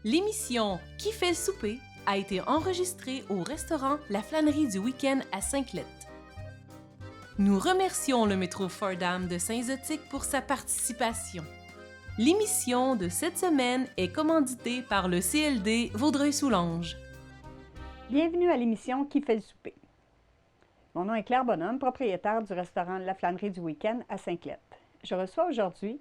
L'émission Qui fait le souper a été enregistrée au restaurant La Flânerie du Week-end à Sainte-Lette. Nous remercions le métro Fordham de Saint-Zotique pour sa participation. L'émission de cette semaine est commanditée par le CLD Vaudreuil-Soulanges. Bienvenue à l'émission Qui fait le souper. Mon nom est Claire Bonhomme, propriétaire du restaurant La Flânerie du Week-end à Sainte-Lette. Je reçois aujourd'hui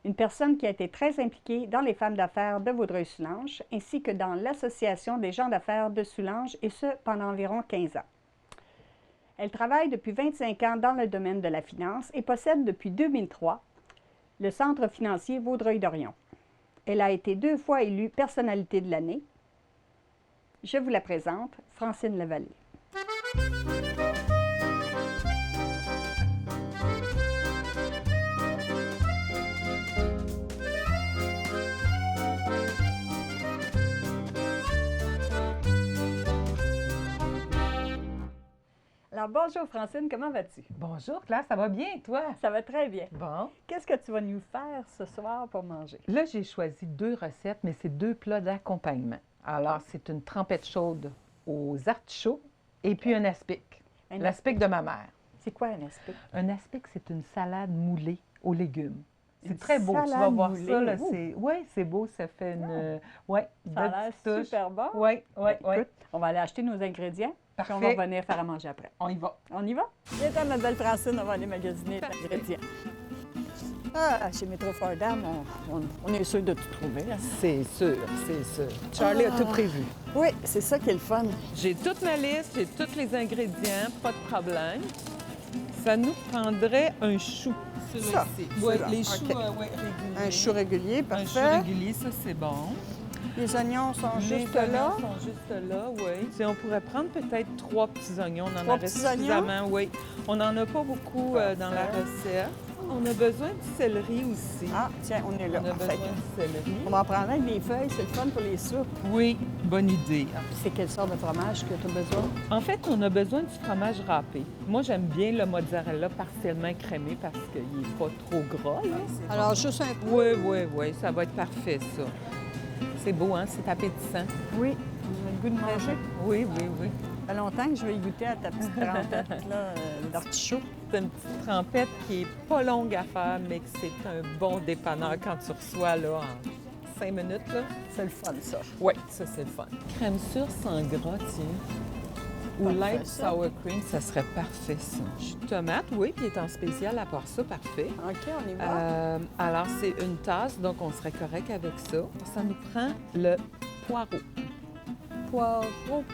une personne qui a été très impliquée dans les femmes d'affaires de Vaudreuil-Soulanges ainsi que dans l'Association des gens d'affaires de Soulanges, et ce, pendant environ 15 ans. Elle travaille depuis 25 ans dans le domaine de la finance et possède depuis 2003 le centre financier Vaudreuil-Dorion. Elle a été 2 fois élue personnalité de l'année. Je vous la présente, Francine Lavallée. Alors, bonjour Francine, comment vas-tu? Bonjour Claire, ça va bien, toi? Ça va très bien. Bon. Qu'est-ce que tu vas nous faire ce soir pour manger? Là, j'ai choisi 2 recettes, mais c'est 2 plats d'accompagnement. Alors, c'est une trempette chaude aux artichauts et puis un aspic. L'aspic de ma mère. C'est quoi un aspic? Un aspic, c'est une salade moulée aux légumes. C'est Une très beau, tu vas salade voir moulée. ça. Là, Ouh. oui, c'est beau, ça fait une... Oui, Ça a l'air super bon. Oui, oui, oui. Écoute, on va aller acheter nos ingrédients, puis on va Parfait. revenir faire à manger après. On y va. On y va? Viens, ma belle Francine, on va aller magasiner les ingrédients. Ah, chez Métro Fordham, on est sûr de tout trouver. Là. C'est sûr, c'est sûr. Charlie a tout prévu. Oui, c'est ça qui est le fun. J'ai toute ma liste, j'ai tous les ingrédients, pas de problème. Ça nous prendrait un chou. Ça, Oui, ça, les choux, OK. ouais, réguliers. Un chou régulier, Un parfait. chou régulier, ça c'est bon. Les oignons sont juste Les là. oignons sont juste là, oui. Si on pourrait prendre peut-être 3 petits oignons, on en 3 aurait petits suffisamment, oui. On n'en a pas beaucoup dans la recette. On a besoin de céleri aussi. Ah, tiens, on est là. On a besoin Fait de céleri. on va en prendre avec des feuilles, c'est le fun pour les soupes. Oui, bonne idée. C'est quelle sorte de fromage que tu as besoin? En fait, on a besoin du fromage râpé. Moi, j'aime bien le mozzarella partiellement crémé parce qu'il n'est pas trop gras. Là. Alors, juste un peu. Oui, oui, oui, ça va être parfait, ça. C'est beau, hein? C'est appétissant. Oui, on a le goût de manger. Oui, oui, oui. Ça fait longtemps que je vais y goûter à ta petite trempette là, d'artichaut. C'est une petite trempette qui est pas longue à faire, mais que c'est un bon dépanneur quand tu reçois là, en 5 minutes. Là. C'est le fun, ça. Oui, ça, c'est le fun. Crème sûre sans gras, tiens. Ou Parfait, light ça. sour cream, ça serait parfait, ça. Jus de tomate, oui, puis il est en spécial à part ça, parfait. OK, on y va. Alors, c'est une tasse, donc on serait correct avec ça. Ça nous prend le poireau. Poireau.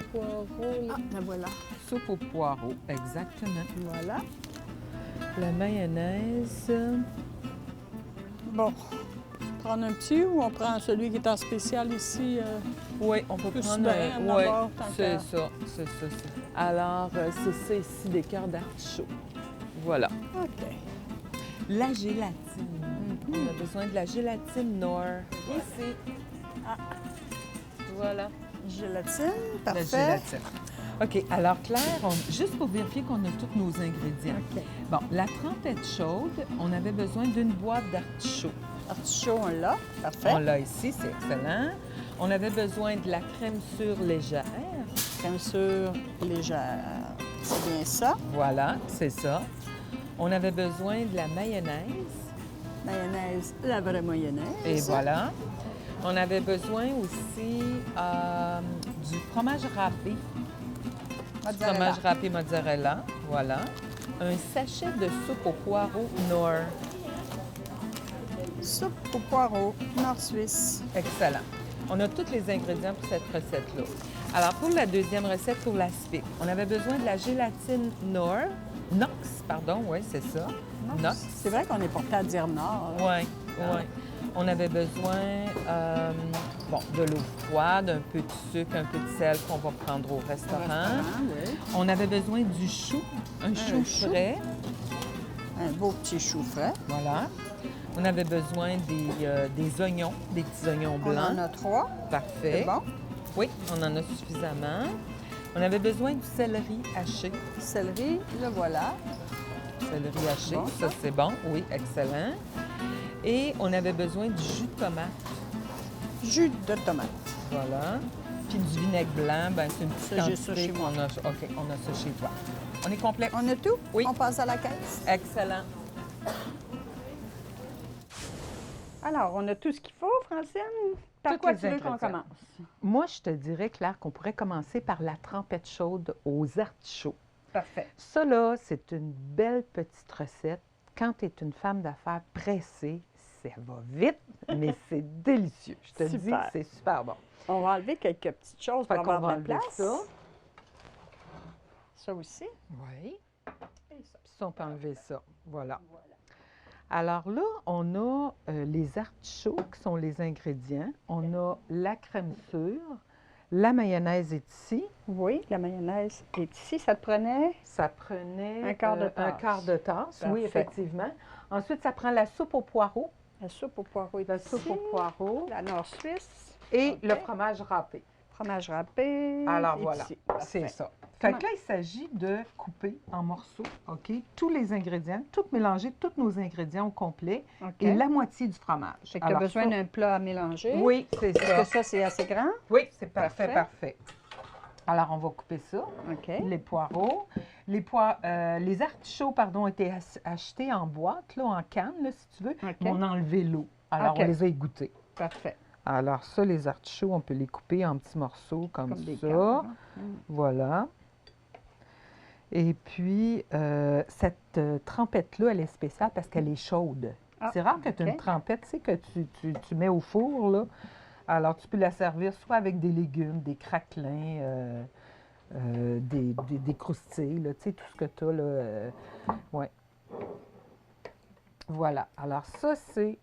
Ah, la voilà. Soupe au poireau, exactement. Voilà. La mayonnaise. Bon. Prendre un petit ou on prend celui qui est en spécial ici? Oui, on peut Plus prendre bien, en oui, avoir, tant c'est qu'à. ça, c'est ça. Alors, c'est ça ici, des cœurs d'artichaut. Voilà. OK. La gélatine. On a besoin de la gélatine Nord. Ici. Ah. Voilà. Gélatine, La parfait. gélatine. OK. Alors, Claire, juste pour vérifier qu'on a tous nos ingrédients. OK. Bon, la trempette chaude, on avait besoin d'une boîte d'artichaut. Artichaut, on l'a. Parfait. On l'a ici, c'est excellent. On avait besoin de la crème sûre légère. Crème sûre légère. C'est bien ça. Voilà, c'est ça. On avait besoin de la mayonnaise. Mayonnaise, la vraie mayonnaise. Et voilà. On avait besoin aussi du fromage râpé. Mozzarella. Fromage râpé mozzarella. Voilà. Un sachet de soupe au poireau Nord. Soupe au poireau, nord-suisse. Excellent. On a tous les ingrédients pour cette recette-là. Alors, pour la deuxième recette, pour l'aspic, on avait besoin de la gélatine Nord. Nox, pardon, oui, c'est ça. Nox. C'est vrai qu'on est porté à dire nord. Oui, oui. On avait besoin de l'eau froide, un peu de sucre, un peu de sel qu'on va prendre au restaurant. Oui. On avait besoin du chou, un chou chou. frais. Un beau petit chou frais. Voilà. On avait besoin des oignons, des petits oignons On blancs. en a 3. Parfait. C'est bon. Oui, on en a suffisamment. On avait besoin du céleri haché. Céleri, le voilà. Céleri haché, Bon, ça c'est bon. Oui, excellent. Et on avait besoin du jus de tomate. jus de tomate. Voilà. Puis du vinaigre blanc, ben c'est une petite Ça, j'ai ça quantité chez moi. qu'on a. OK, on a ça chez toi. On est complet? On a tout? Oui. On passe à la caisse. Excellent. Alors, on a tout ce qu'il faut, Francine. Par Toutes quoi les tu veux qu'on ingrédients. commence? Moi, je te dirais, Claire, qu'on pourrait commencer par la trempette chaude aux artichauts. Parfait. Ça, là, c'est une belle petite recette. Quand tu es une femme d'affaires pressée, ça va vite, mais c'est délicieux. Je te dis, Super. c'est super bon. On va enlever quelques petites choses pour Fait qu'on avoir de va la enlever place. ça. Ça aussi. Oui. Puis ça, on peut enlever ça. Voilà. Alors là, on a les artichauts qui sont les ingrédients. On a la crème sûre. La mayonnaise est ici. Oui, la mayonnaise est ici. Ça te prenait? Ça prenait Un quart de tasse. un quart de tasse, oui, Parfait. effectivement. Ensuite, ça prend la soupe aux poireaux. La soupe au poireau est La ici. soupe aux poireaux La nord suisse. et OK. le fromage râpé. Fromage râpé. Alors est voilà, ici. c'est Parfait. ça. Fait que là, il s'agit de couper en morceaux, OK, tous les ingrédients, tout mélanger, tous nos ingrédients au complet OK. et la moitié du fromage. Fait que tu as Alors besoin ça- d'un plat à mélanger. Oui, c'est Est-ce ça. que ça, c'est assez grand? Oui, c'est parfait, Parfait. parfait. Alors, on va couper ça. OK. Les poireaux. Les artichauts, pardon, étaient achetés en boîte, là, en canne, là, si tu veux. OK. Mais on a enlevé l'eau. Alors, OK. on les a égouttés. Parfait. Alors, ça, les artichauts, on peut les couper en petits morceaux comme Comme des ça. cannes, hein. Voilà. Et puis, cette trempette-là, elle est spéciale parce qu'elle est chaude. Ah, C'est rare que tu aies OK. une trempette, tu sais, que tu mets au four, là. Alors, tu peux la servir soit avec des légumes, des craquelins, des croustilles, là, tu sais, tout ce que tu as, là. Ouais. Voilà. Alors, ça, c'est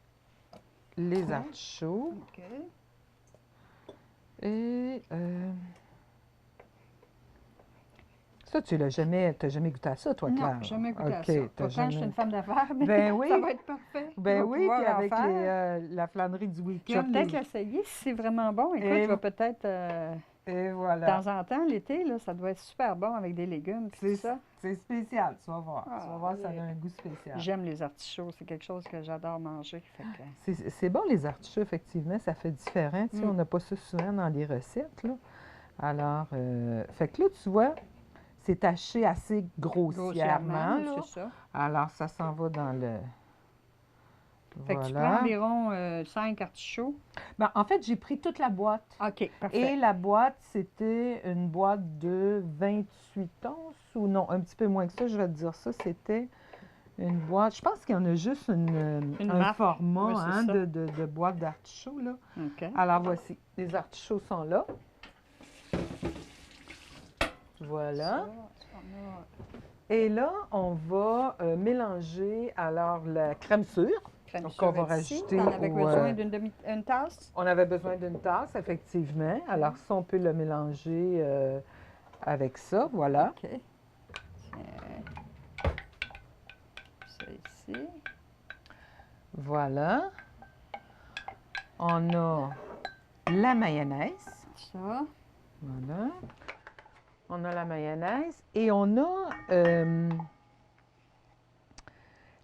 les artichauts. OK. Et ça, tu n'as jamais goûté à ça, toi, Claire? Non, jamais goûté à OK, ça. t'as Pourtant, jamais- je suis une femme d'affaires, mais Ben oui. ça va être parfait. Ben Je vais oui, pouvoir puis en avec faire. la flânerie du Je vais week-end. peut-être l'essayer si c'est vraiment bon. Écoute, Et- je vais peut-être, Et de voilà. temps en temps, l'été, là, ça doit être super bon avec des légumes. Puis tout ça. C'est spécial, tu vas voir. Ah, tu vas voir, ça a oui. un goût spécial. J'aime les artichauts. C'est quelque chose que j'adore manger. Fait que... C'est bon, les artichauts, effectivement, ça fait différent. Tu sais, Mm. on n'a pas ça souvent dans les recettes, là. Alors, fait que là, tu vois, c'est taché assez grossièrement, là. c'est ça. Alors, ça s'en va dans le... Fait que tu prends Voilà. environ 5 artichauts. Ben, en fait, j'ai pris toute la boîte. OK, parfait. Et la boîte, c'était une boîte de 28 onces ou non, un petit peu moins que ça, je vais te dire ça. C'était une boîte, je pense qu'il y en a juste Une un marque, format oui, c'est hein, ça. de boîte d'artichauts, là. OK. Alors, voici, les artichauts sont là. Voilà. Et là, on va mélanger, alors, la crème sûre. Crème Donc, sûre on va est ici. rajouter T'en avais au, besoin une tasse? On avait besoin d'une tasse, effectivement. Alors, ça, on peut le mélanger avec ça, voilà. OK. Tiens. Ça ici. Voilà. On a la mayonnaise. Ça. Voilà. On a la mayonnaise et on a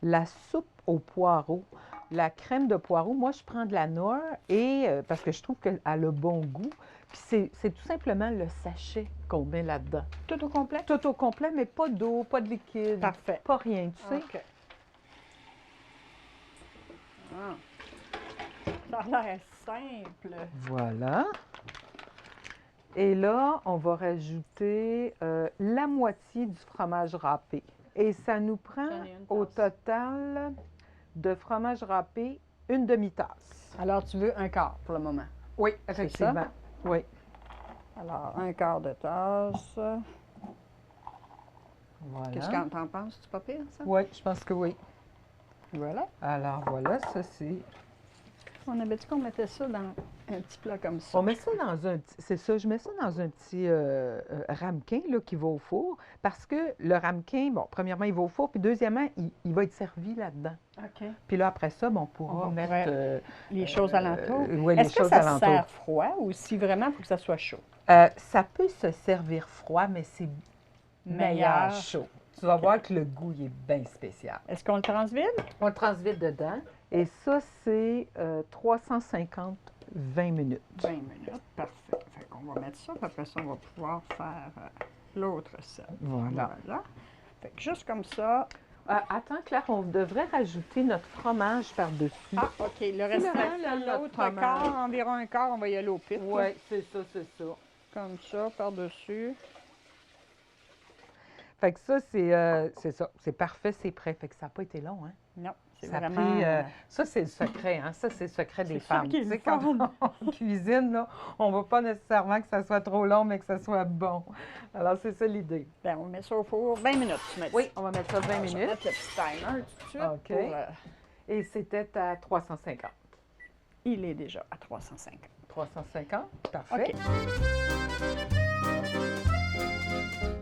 la soupe aux poireaux. La crème de poireaux, moi, je prends de la Knorr et parce que je trouve qu'elle a le bon goût. Puis c'est tout simplement le sachet qu'on met là-dedans. Tout au complet? Tout au complet, mais pas d'eau, pas de liquide. Parfait. Pas rien, tu sais. OK. Ah. Ça a l'air simple. Voilà. Et là, on va rajouter la moitié du fromage râpé. Et ça nous prend J'en ai une au tasse. total de fromage râpé une demi-tasse. Alors, tu veux un quart pour le moment. Oui, ça? effectivement. Oui. Alors, un quart de tasse. Qu'est-ce Voilà. que t'en penses? C'est pas pire, ça? Oui, je pense que oui. Voilà. Alors voilà, ça c'est... On avait dit qu'on mettait ça dans un petit plat comme ça. On met ça dans un petit... C'est ça, je mets ça dans un petit ramequin là, qui va au four. Parce que le ramequin, bon, premièrement, il va au four. Puis deuxièmement, il va être servi là-dedans. OK. Puis là, après ça, bon, on pourra On va mettre... pouvoir- Les choses alentour. oui, les Est-ce que choses ça alentour. sert froid ou si vraiment il faut que ça soit chaud? Ça peut se servir froid, mais c'est meilleur Meilleur. chaud. Tu vas voir que le goût il est bien spécial. Est-ce qu'on le transvide? On le transvide dedans. Et ça, c'est 350 20 minutes. 20 minutes, parfait. Fait qu'on va mettre ça, puis après ça, on va pouvoir faire l'autre recette. Voilà. Voilà. Fait que juste comme ça. Attends, Claire, on devrait rajouter notre fromage par-dessus. Ah, OK. Le restant, là, notre l'autre fromage. quart, environ un quart, on va y aller au pif. là. Oui, c'est ça, c'est ça. Comme ça, par-dessus. Fait que ça, c'est ça. C'est parfait, c'est prêt. Fait que ça n'a pas été long, hein? Non, c'est Ça a vraiment... pris, ça, c'est le secret, hein? Ça, c'est le secret des C'est ça femmes. qui est Tu le sais, quand fun. on cuisine, là, on ne veut pas nécessairement que ça soit trop long, mais que ça soit bon. Alors, c'est ça l'idée. Ben, on met ça au four 20 minutes, tu m'as dit. Oui, on va mettre ça 20 Je vais minutes. mettre le petit timer tout de suite. OK. Pour, Et c'était à 350. il est déjà à 350. 350, parfait. OK.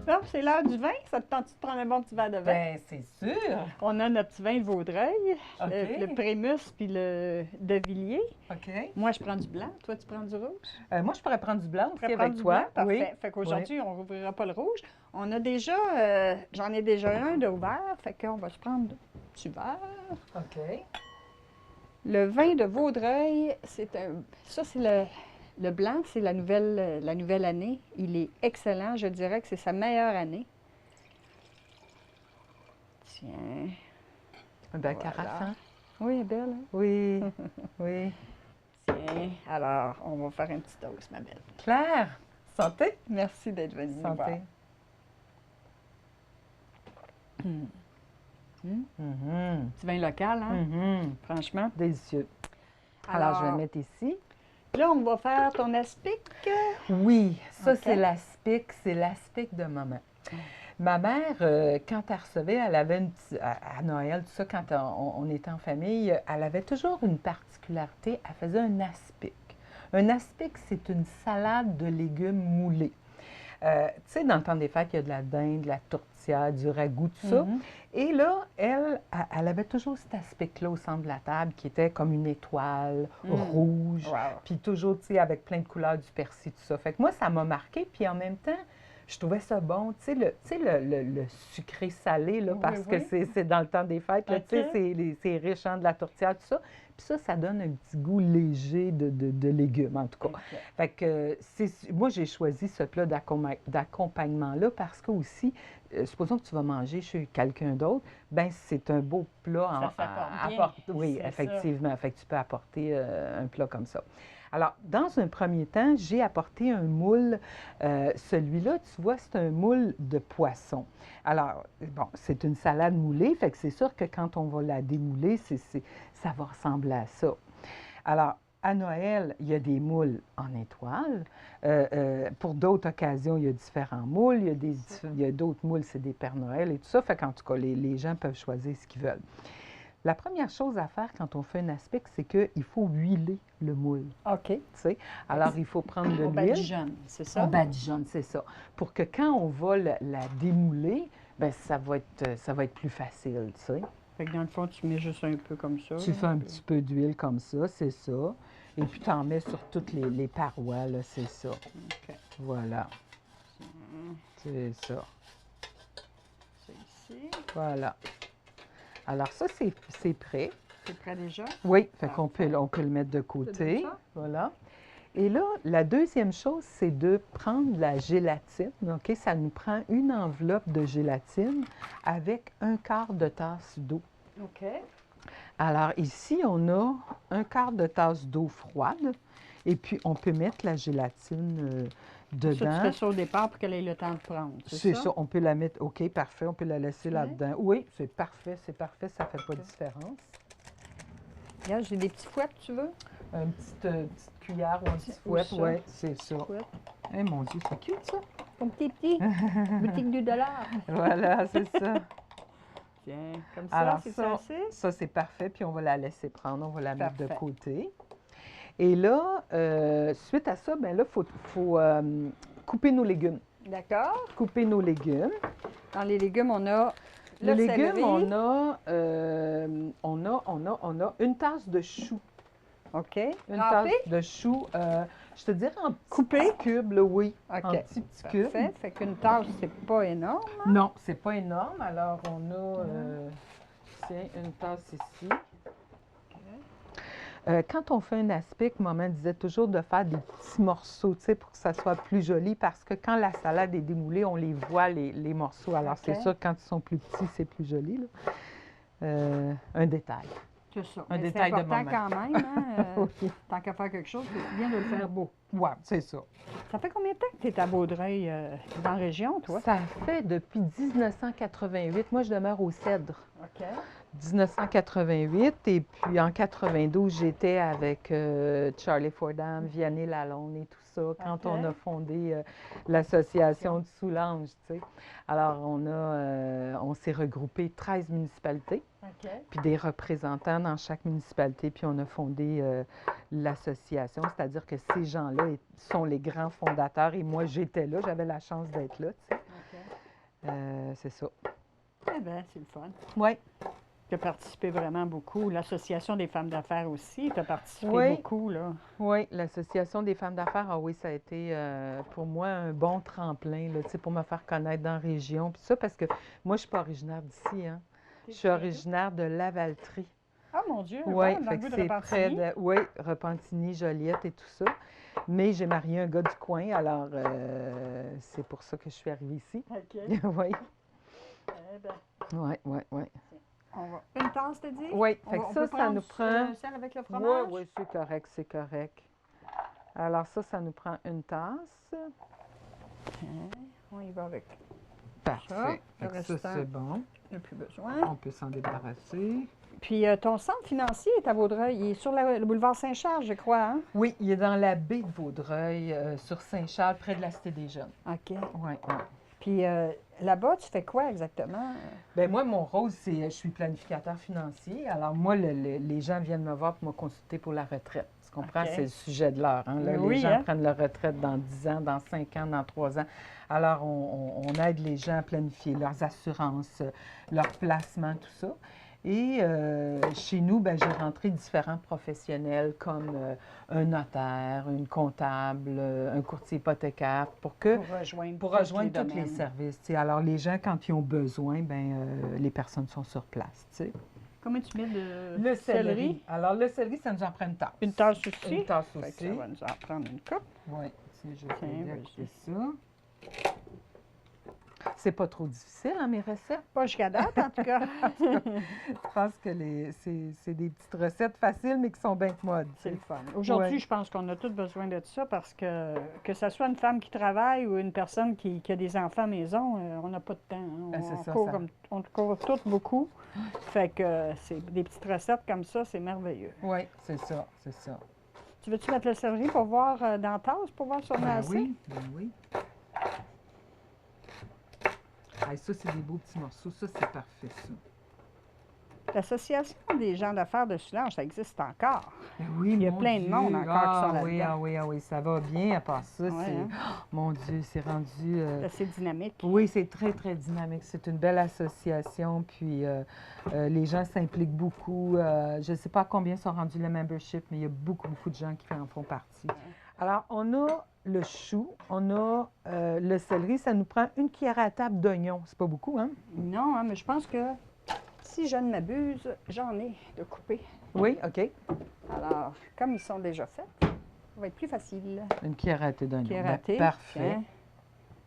Là, c'est l'heure du vin. Ça te tente de prendre un bon petit verre de vin? Ben, c'est sûr. On a notre petit vin de Vaudreuil, OK. le Prémus puis le de Villiers. OK. Moi, je prends du blanc. Toi, tu prends du rouge? Moi, je pourrais prendre du blanc On aussi pourrait avec prendre du toi. blanc? Parfait. Oui. Fait qu'aujourd'hui, on ne rouvrira pas le rouge. On a déjà, j'en ai déjà un de ouvert. Fait qu'on va se prendre un petit verre. OK. Le vin de Vaudreuil, c'est un. Ça, c'est le blanc, c'est la nouvelle année. Il est excellent. Je dirais que c'est sa meilleure année. Tiens. Un bel Voilà. carafe, hein? Oui, elle est belle. Hein? Oui. Oui. Tiens. Alors, on va faire un petit toast, ma belle. Claire, santé. Merci d'être venue nous voir. Santé. Mhm. Petit vin local, hein? Mhm. Franchement. Délicieux. Alors, je vais le mettre ici. Là, on va faire ton aspic. Oui, ça, OK. c'est l'aspic de maman. Ma mère, quand elle recevait, elle avait une à Noël, tout ça, quand on était en famille, elle avait toujours une particularité, elle faisait un aspic. Un aspic, c'est une salade de légumes moulés. Tu sais, dans le temps des fêtes, il y a de la dinde, de la tourtière, du ragoût, tout ça. Mhm. Et là, elle avait toujours cet aspic-là au centre de la table qui était comme une étoile rouge. Wow. Puis toujours, tu sais, avec plein de couleurs du persil, tout ça. Fait que moi, ça m'a marqué. Puis en même temps, je trouvais ça bon. Tu sais, le sucré-salé, là, Oui, parce oui. que c'est dans le temps des fêtes. Là, OK. tu sais, c'est riche, hein, de la tourtière, tout ça. Puis ça donne un petit goût léger de légumes, en tout cas. OK. Fait que moi, j'ai choisi ce plat d'accompagnement-là parce que aussi, supposons que tu vas manger chez quelqu'un d'autre, ben c'est un beau plat Ça s'apporte bien, apporter. Oui, c'est ça. effectivement. Fait que tu peux apporter un plat comme ça. Alors, dans un premier temps, j'ai apporté un moule. Celui-là, tu vois, c'est un moule de poisson. Alors, bon, c'est une salade moulée, fait que c'est sûr que quand on va la démouler, ça va ressembler à ça. Alors, à Noël, il y a des moules en étoile. Pour d'autres occasions, il y a différents moules. Il y a d'autres moules, c'est des Pères Noël et tout ça. Fait qu'en tout cas, les gens peuvent choisir ce qu'ils veulent. La première chose à faire quand on fait un aspic, c'est qu'il faut huiler le moule. OK. Tu sais? Alors, il faut prendre de On l'huile. badigeonne, c'est ça? On badigeonne, c'est ça. Pour que quand on va la démouler, bien, ça va être plus facile, tu sais. Fait que dans le fond, tu mets juste un peu comme ça. Tu là. fais un petit peu d'huile comme ça, c'est ça. Et puis, tu en mets sur toutes les parois, là, c'est ça. OK. Voilà. C'est ça. C'est ici. Voilà. Alors, ça, c'est prêt. C'est prêt déjà? Oui, fait qu'on peut le mettre de côté. C'est bon, ça? Voilà. Et là, la deuxième chose, c'est de prendre la gélatine. OK? Ça nous prend une enveloppe de gélatine avec un quart de tasse d'eau. OK. Alors, ici, on a un quart de tasse d'eau froide. Et puis, on peut mettre la gélatine Ça, tu dedans. fais ça au départ pour qu'elle ait le temps de prendre, C'est ça, on peut la mettre. OK, parfait, on peut la laisser Ouais. là-dedans. Oui, c'est parfait, ça ne fait pas de différence. Regarde, j'ai des petits fouets, tu veux? Une petite cuillère ou un petit Où fouet, ça? oui, c'est ça. Fouet. Eh mon Dieu, c'est cute ça. Ton petit. Boutique de $2. Voilà, c'est ça. Tiens, comme ça, Alors c'est ça, assez? ça c'est parfait, puis on va la laisser prendre, on va la mettre de Parfait. côté. Et là, suite à ça, bien là, il faut couper nos légumes. D'accord. Couper nos légumes. Dans les légumes, on a Les le légumes, céleri. on a une tasse de choux. OK. Une Râpé? tasse de choux, je te dirais en petits Coupé? cubes, là, oui. OK. En petits cubes. Parfait. Fait qu'une tasse, c'est pas énorme. Non, c'est pas énorme. Alors, on a, tiens, une tasse ici. Quand on fait un aspic, maman disait toujours de faire des petits morceaux, tu sais, pour que ça soit plus joli, parce que quand la salade est démoulée, on les voit, les morceaux. Alors, c'est sûr, quand ils sont plus petits, c'est plus joli, là. Un détail. C'est ça. Un Mais détail c'est de important maman. quand même, hein, Oui. tant qu'à faire quelque chose, c'est bien de le faire beau. Ouais, c'est ça. Ça fait combien de temps que tu es à Vaudreuil, dans la région, toi? Ça fait depuis 1988. Moi, je demeure au Cèdre. OK. 1988, et puis en 92, j'étais avec Charlie Fordham, Vianney Lalonde et tout ça, quand OK. on a fondé l'association de Soulanges, tu sais. Alors, on s'est regroupé 13 municipalités, OK. puis des représentants dans chaque municipalité, puis on a fondé l'association, c'est-à-dire que ces gens-là sont les grands fondateurs, et moi, j'étais là, j'avais la chance d'être là, tu sais. OK. C'est ça. Eh bien, c'est le fun. Oui. Tu as participé vraiment beaucoup. L'Association des femmes d'affaires aussi, tu as participé Oui. beaucoup, là. Oui, l'Association des femmes d'affaires, ah oui, ça a été pour moi un bon tremplin, là, tu sais, pour me faire connaître dans la région. Puis ça, parce que moi, je ne suis pas originaire d'ici, hein. Je suis originaire de Lavaltrie. Ah, mon Dieu! Oui, dans fait le que bout de c'est près Repentigny? de... Oui, Repentigny, Joliette et tout ça. Mais j'ai marié un gars du coin, alors c'est pour ça que je suis arrivée ici. OK. Oui, Eh bien, oui, oui, oui. on va... Une tasse, t'as dit? Oui, On fait va- que on ça, peut ça prendre, nous prend... celle avec le Oui, fromage? oui, c'est correct, c'est correct. Alors ça nous prend une tasse. On y va avec. Parfait. le Fait que ça, restant. c'est bon. Il n'y a plus besoin. On peut s'en débarrasser. Puis ton centre financier est à Vaudreuil. Il est sur le boulevard Saint-Charles, je crois, hein? Oui, il est dans la baie de Vaudreuil, sur Saint-Charles, près de la Cité des Jeunes. OK. Oui, oui. Puis là-bas, tu fais quoi exactement? Bien, moi, mon rôle, c'est je suis planificateur financier. Alors, moi, les gens viennent me voir pour me consulter pour la retraite. Tu comprends? OK. C'est le sujet de l'heure. Hein? Là, Oui, les gens hein? prennent leur retraite dans 10 ans, dans 5 ans, dans 3 ans. Alors, on aide les gens à planifier leurs assurances, leurs placements, tout ça. Et chez nous, ben, j'ai rentré différents professionnels comme un notaire, une comptable, un courtier hypothécaire pour rejoindre tous les services. Tu sais. Alors, les gens, quand ils ont besoin, ben, les personnes sont sur place. Tu sais. Combien tu mets de Le céleri. Alors, le céleri, ça nous en prend une tasse. Une tasse aussi? Une tasse Fait que aussi. ça va nous en prendre une coupe. Oui, je vais Tiens, t'aider à vas-y. couper ça. C'est pas trop difficile, hein, mes recettes? Pas jusqu'à date, en tout cas. Je pense que c'est des petites recettes faciles, mais qui sont bien commodes. tu C'est sais. le fun. Aujourd'hui, Ouais. je pense qu'on a tous besoin de ça parce que ce soit une femme qui travaille ou une personne qui a des enfants à la maison, on n'a pas de temps. Hein. Ben, c'est On ça, court ça. on court toutes beaucoup. Fait que c'est des petites recettes comme ça, c'est merveilleux. Oui, c'est ça, c'est ça. Tu veux-tu mettre le céleri pour voir dans la tasse, pour voir si on a Ben assez? oui, ben oui. Ah, ça, c'est des beaux petits morceaux. Ça, c'est parfait, ça. L'Association des gens d'affaires de Soulanges, ça existe encore. Ben oui, Il y a mon plein de Dieu. monde encore qui sont oui, là-dedans. ah oui, ah oui, ça va bien. À part ça, Ouais, c'est... hein? Oh, mon Dieu, c'est rendu... C'est assez dynamique. Oui, c'est très, très dynamique. C'est une belle association, puis les gens s'impliquent beaucoup. Je ne sais pas à combien sont rendus le membership, mais il y a beaucoup, beaucoup de gens qui en font partie. Alors, on a le chou, on a le céleri. Ça nous prend une cuillère à table d'oignon. C'est pas beaucoup, hein? Non, hein, mais je pense que si je ne m'abuse, j'en ai de couper. Oui, OK. Alors, comme ils sont déjà faits, ça va être plus facile. Une cuillère à thé d'oignon. Cuillère Ben, à thé, parfait. tiens.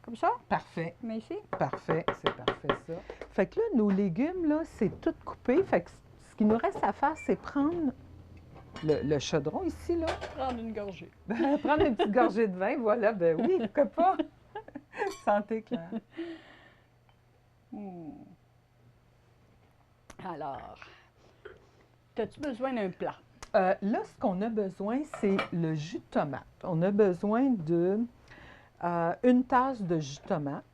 Comme ça, Parfait. mais ici. Parfait, c'est parfait ça. Fait que là, nos légumes, là, c'est tout coupé. Fait que ce qu'il nous reste à faire, c'est prendre le chaudron ici, là. Prendre une gorgée. Prendre une petite gorgée de vin, voilà, ben oui, pourquoi pas? Santé, Claire. Alors, as-tu besoin d'un plat? Là, ce qu'on a besoin, c'est le jus de tomate. On a besoin de une tasse de jus de tomate.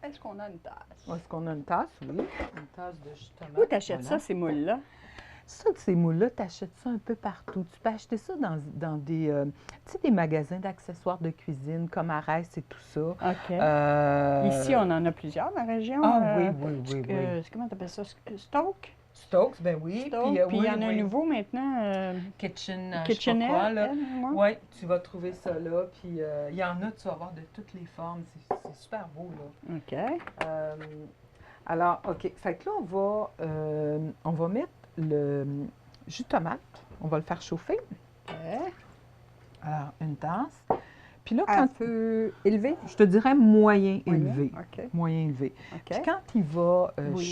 Est-ce qu'on a une tasse? Est-ce qu'on a une tasse? Oui, une tasse de jus de tomate. Où t'achètes Voilà. ça, ces moules-là? Ça, ces moules-là, tu achètes ça un peu partout. Tu peux acheter ça dans des, tu sais, des magasins d'accessoires de cuisine comme Arès et tout ça. OK. Euh, Ici, on en a plusieurs dans la région. Ah oui, oui, oui, oui. Comment t'appelles ça? Stoke? Stokes, ben oui. Stoke. Puis il y en a un nouveau maintenant. Kitchen, je sais pas Kitchenette. quoi, là. moi. Oui, tu vas trouver ça là. Puis il y en a, tu vas voir de toutes les formes. C'est super beau, là. OK. Alors, OK. Fait que là, on va mettre jus de tomate. On va le faire chauffer. OK. Alors, une tasse. Puis là, À quand feu élevé? je te dirais moyen Moyen? élevé. OK. Moyen élevé. OK. Puis quand il va Oui.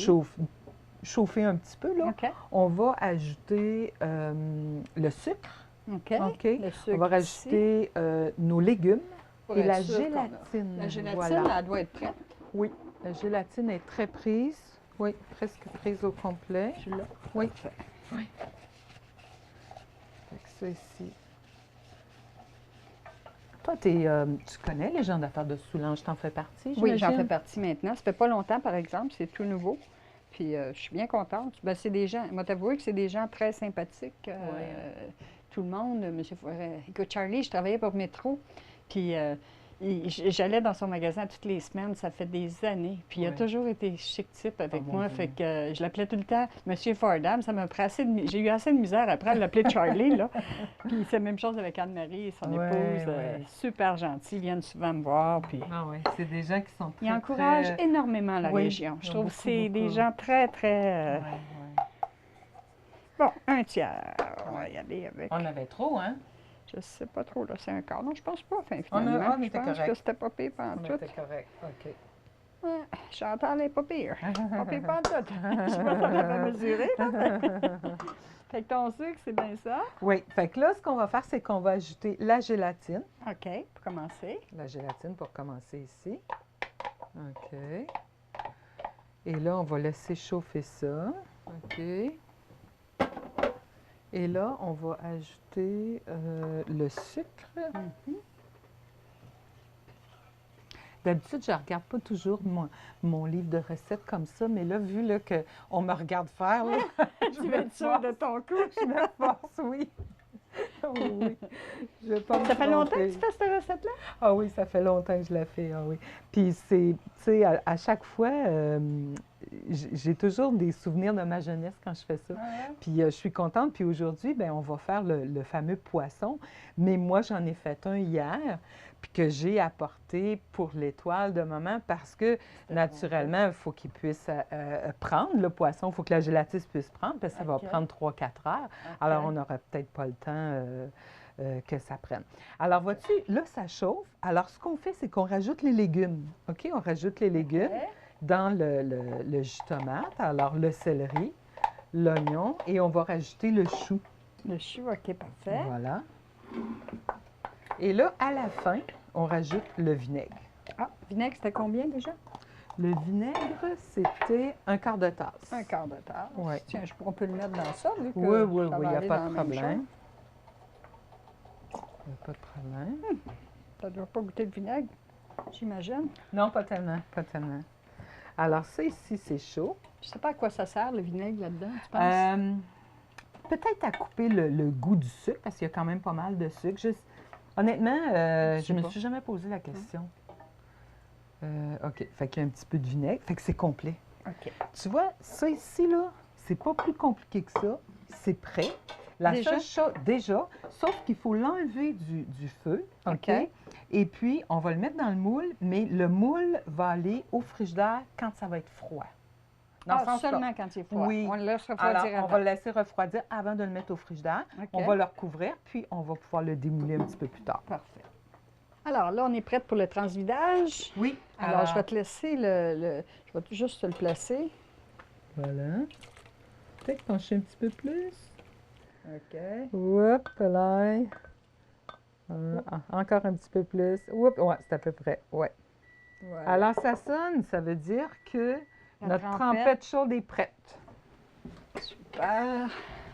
chauffer un petit peu, là, OK. on va ajouter le sucre. OK. OK. Le sucre On va ici, rajouter nos légumes pour et être la sûr qu'on a- gélatine. La gélatine, Voilà. elle doit être prête. Oui, la gélatine est très prise. Oui, presque prise au complet. Tu l'as? Oui. Parfait. Oui. Fait que ça ici. Toi, tu connais les gens d'affaires de Soulanges, t'en fais partie, Oui, j'en j'imagine? fais partie maintenant. Ça fait pas longtemps, par exemple, c'est tout nouveau. Puis je suis bien contente. Ben, c'est des gens, moi t'avouer que c'est des gens très sympathiques. Tout le monde, Monsieur Forêt. Écoute, Charlie, je travaillais pour Métro, puis j'allais dans son magasin toutes les semaines, ça fait des années. Puis il a Ouais. toujours été chic type avec Oh, mon moi, Dieu. fait que je l'appelais tout le temps Monsieur Fordham. Ça m'a pris assez de... J'ai eu assez de misère après à l'appeler Charlie, là. Puis c'est la même chose avec Anne-Marie, son Ouais, épouse, ouais. super gentils, viennent souvent me voir, puis... Ah oui, c'est des gens qui sont très, Ils encouragent très... énormément la Oui, région. ils Je ont trouve que beaucoup, c'est des beaucoup. gens très, très... Ouais, ouais. Bon, un tiers. On va y aller avec... On avait trop, hein? Je sais pas trop, là, c'est un quart. Non, je pense pas, enfin, On finalement. Je était pense correct. que c'était pas pire On pantoute. était correct, OK. Ouais, Chantal est pas pire. Pas pire pantoute. Je sais pas si on l'avait mesuré, là. Fait que ton sucre, c'est bien ça. Oui, fait que là, ce qu'on va faire, c'est qu'on va ajouter la gélatine. OK, pour commencer. La gélatine pour commencer ici. OK. Et là, on va laisser chauffer ça. OK. Et là, on va ajouter le sucre. D'habitude, je ne regarde pas toujours mon livre de recettes comme ça, mais là, vu là, qu'on me regarde faire, là, Tu veux être sûr de ton coup. je me force, oui. Oui, oui. Je vais pas me Ça fait longtemps que tromper. tu fais cette recette-là? Ah oui, ça fait longtemps que je la fais, ah oui. Puis c'est, tu sais, à chaque fois, j'ai toujours des souvenirs de ma jeunesse quand je fais ça. Puis je suis contente. Puis aujourd'hui, ben on va faire le fameux poisson. Mais moi, j'en ai fait un hier, puis que j'ai apporté pour l'étoile de maman parce que, naturellement, il faut qu'il puisse prendre le poisson. Il faut que la gélatine puisse prendre, parce que ça va OK. prendre 3-4 heures. Alors, on n'aura peut-être pas le temps que ça prenne. Alors, vois-tu, là, ça chauffe. Alors, ce qu'on fait, c'est qu'on rajoute les légumes. OK? On rajoute les légumes dans le jus de tomate. Alors, le céleri, l'oignon, et on va rajouter le chou. Le chou, OK, parfait. Voilà. Et là, à la fin, on rajoute le vinaigre. Ah, vinaigre, c'était combien déjà? Le vinaigre, c'était un quart de tasse. Un quart de tasse. Ouais. Tiens, on peut le mettre dans ça, vu que Oui, oui, ça oui, va il n'y a aller pas dans de la même problème. chose. Il n'y a pas de problème. Ça ne doit pas goûter le vinaigre, j'imagine. Non, pas tellement, pas tellement. Alors, ça ici, c'est chaud. Je ne sais pas à quoi ça sert, le vinaigre, là-dedans, tu penses? Peut-être à couper le goût du sucre, parce qu'il y a quand même pas mal de sucre. Honnêtement, je ne me suis jamais posé la question. OK, fait qu'il y a un petit peu de vinaigre, fait que c'est complet. OK. Tu vois, ça ici, là, c'est pas plus compliqué que ça. C'est prêt. La Déjà? seule chose, déjà, sauf qu'il faut l'enlever du feu, OK? OK. Et puis, on va le mettre dans le moule, mais le moule va aller au frigidaire quand ça va être froid. Dans le sens que- Seulement quand il est froid. Oui. On le laisse refroidir Alors, on avant. va le laisser refroidir avant de le mettre au frigidaire. OK. On va le recouvrir, puis on va pouvoir le démouler un petit peu plus tard. Parfait. Alors là, on est prête pour le transvidage. Oui. Alors, je vais te laisser je vais juste te le placer. Voilà. Peut-être pencher un petit peu plus. OK. Oups, là. Encore un petit peu plus. Oups, ouais, c'est à peu près. Ouais. Voilà. Alors, ça sonne, ça veut dire que La notre trempette. trempette chaude est prête. Super.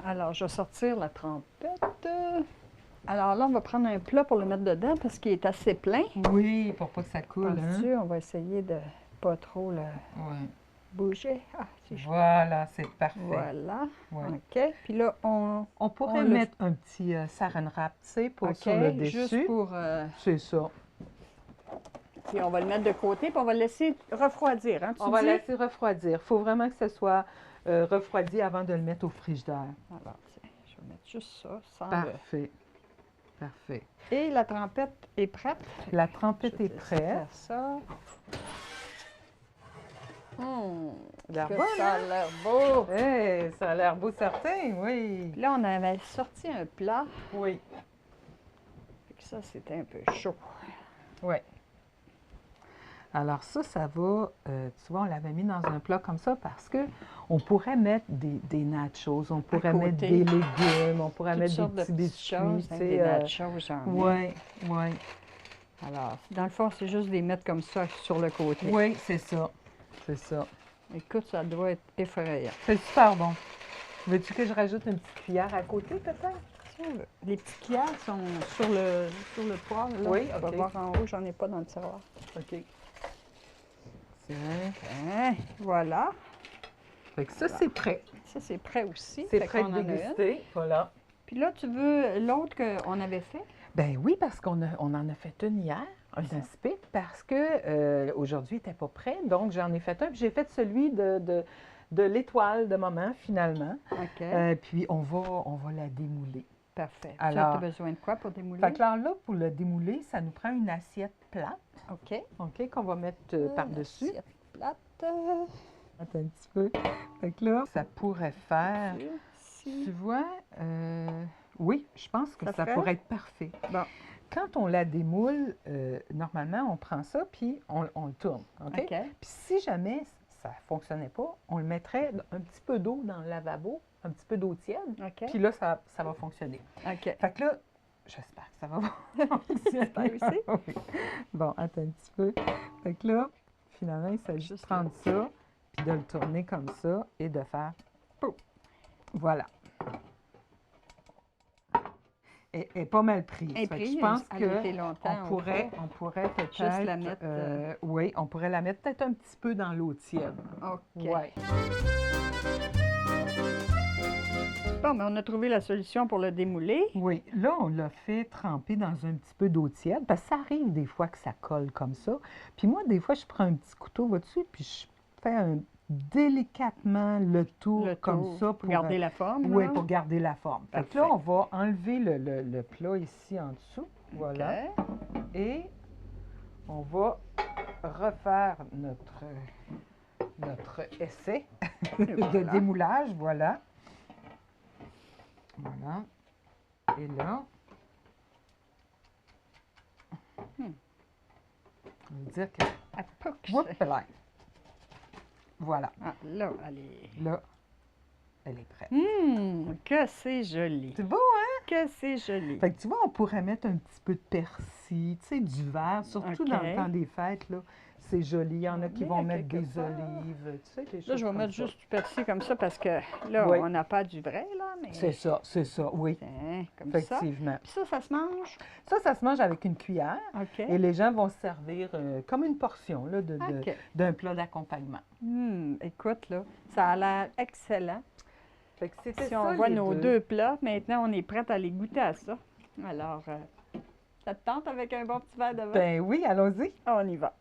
Alors, je vais sortir la trempette. Alors là, on va prendre un plat pour le mettre dedans parce qu'il est assez plein. Oui, pour pas que ça coule. Hein? Penses-tu? On va essayer de pas trop le Ouais. bouger. Ah, c'est chaud. Voilà, c'est parfait. Voilà. Ouais. OK. Puis là, on pourrait le- mettre un petit saran wrap, tu sais, pour sur le OK, dessus. juste pour... C'est ça. Puis on va le mettre de côté, puis on va le laisser refroidir. Hein, tu On va dis? laisser refroidir. Il faut vraiment que ce soit refroidi avant de le mettre au frigidaire. Alors, tiens, je vais mettre juste ça. Sans Parfait. Parfait. Et la trempette est prête. La trempette Je est vais te laisser prête. faire ça. l'air Que bon, ça a hein? l'air beau. Eh, ça a l'air beau certain, oui. Puis là, on avait sorti un plat. Oui, Fait que ça, c'était un peu chaud. oui. Alors ça va, tu vois, on l'avait mis dans un plat comme ça parce que on pourrait mettre des nachos, on pourrait mettre côté. des légumes, on pourrait Toutes mettre sortes des de petits petites biscuits, choses, tu hein, sais. des nachos, j'en ai. Oui, oui. Alors, dans le fond, c'est juste de les mettre comme ça sur le côté. Oui, c'est ça. C'est ça. Écoute, ça doit être effrayant. C'est super bon. Veux-tu que je rajoute une petite cuillère à côté, peut-être? Si on veut. Les petites cuillères sont sur le poêle. Là. Oui, On va OK. voir en haut, j'en ai pas dans le tiroir. OK. Tiens. Hein, voilà. Fait que ça, c'est prêt. Ça, c'est prêt aussi. C'est Fait prêt qu'on de en a une. déguster. Voilà. Puis là, tu veux l'autre qu'on avait fait? Ben oui, parce qu'on en a fait une hier, un aspic, parce que aujourd'hui, il n'était pas prêt. Donc, j'en ai fait un. Puis j'ai fait celui de l'étoile de maman, finalement. OK. Puis on va la démouler. Parfait. alors- Tu as besoin de quoi pour démouler? Fait que là, pour le démouler, ça nous prend une assiette plate, OK. OK, qu'on va mettre par-dessus. Assiette plate. Attends un petit peu. Fait que là, ça pourrait faire... Ici. Tu vois, oui, je pense que Ça ça ferait? pourrait être parfait. Bon. Quand on la démoule, normalement, on prend ça puis on le tourne. OK? OK. Puis si jamais ça ne fonctionnait pas, on le mettrait un petit peu d'eau dans le lavabo, un petit peu d'eau tiède, OK. puis là, ça va fonctionner. OK. Fait que là, j'espère que ça va fonctionner. J'espère aussi. Oui. Bon, attends un petit peu. Fait que là, finalement, il s'agit de Juste prendre ça, puis de le tourner comme ça et de faire... Pouf. Voilà. Et pas mal prise. Et Fait que puis, je pense elle a été que longtemps on au pourrait, four. on pourrait peut-être... Juste la mettre, oui, on pourrait la mettre peut-être un petit peu dans l'eau tiède. OK. Ouais. Bon, mais on a trouvé la solution pour le démouler. Oui, là, on l'a fait tremper dans un petit peu d'eau tiède, parce que ça arrive des fois que ça colle comme ça. Puis moi, des fois, je prends un petit couteau, vois-tu, puis je fais délicatement le tour Le comme tour, ça. pour garder la forme. Oui, là. pour garder la forme. Fait que là, Parfait. on va enlever le plat ici en dessous. Voilà. OK. Et on va refaire notre essai de voilà. démoulage. Voilà. Voilà. Et là, on va dire que... À pouc. Oups là. Voilà. Ah, là, allez. Là, elle est prête. Que c'est joli. C'est beau, hein? Que c'est joli. Fait que tu vois, on pourrait mettre un petit peu de persil, tu sais, du vert, surtout dans le OK. temps des fêtes, là. C'est joli. Il y en a qui Oui, vont à mettre quelque des part. olives, tu sais, des choses Là, je vais comme mettre ça. juste du persil comme ça parce que là, Oui. on n'a pas du vrai, là. Mais... C'est ça, oui. Tiens, comme ça. Effectivement. Puis ça se mange. Ça se mange avec une cuillère OK. et les gens vont se servir comme une portion là, OK. d'un plat d'accompagnement. Écoute, là, ça a l'air excellent. Fait que c'était Si ça, on voit les nos deux plats, maintenant, on est prêt à les goûter à ça. Alors, ça te tente avec un bon petit verre de vin? Ben oui, allons-y. On y va.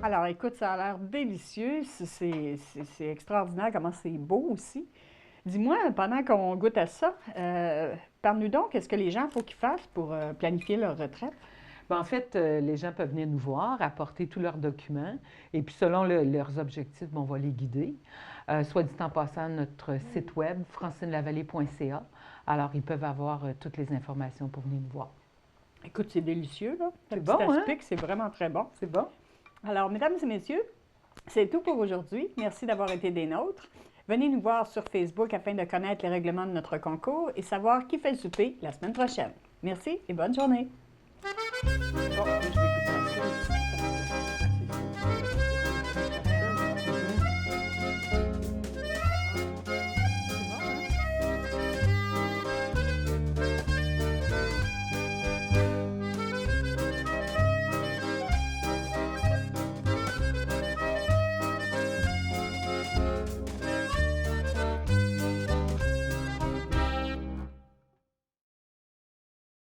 Alors, écoute, ça a l'air délicieux. C'est extraordinaire comment c'est beau aussi. Dis-moi, pendant qu'on goûte à ça, parle-nous donc, qu'est-ce que les gens, faut qu'ils fassent pour planifier leur retraite? Ben, en fait, les gens peuvent venir nous voir, apporter tous leurs documents, et puis selon leurs objectifs, ben, on va les guider. Soit dit en passant, notre site web, francinelavallee.ca. Alors, ils peuvent avoir toutes les informations pour venir nous voir. Écoute, c'est délicieux, là. C'est Le bon, petit hein? aspic, c'est vraiment très bon. C'est bon? Alors, mesdames et messieurs, c'est tout pour aujourd'hui. Merci d'avoir été des nôtres. Venez nous voir sur Facebook afin de connaître les règlements de notre concours et savoir qui fait le souper la semaine prochaine. Merci et bonne journée. Bon, je vais goûter à ça aussi parce que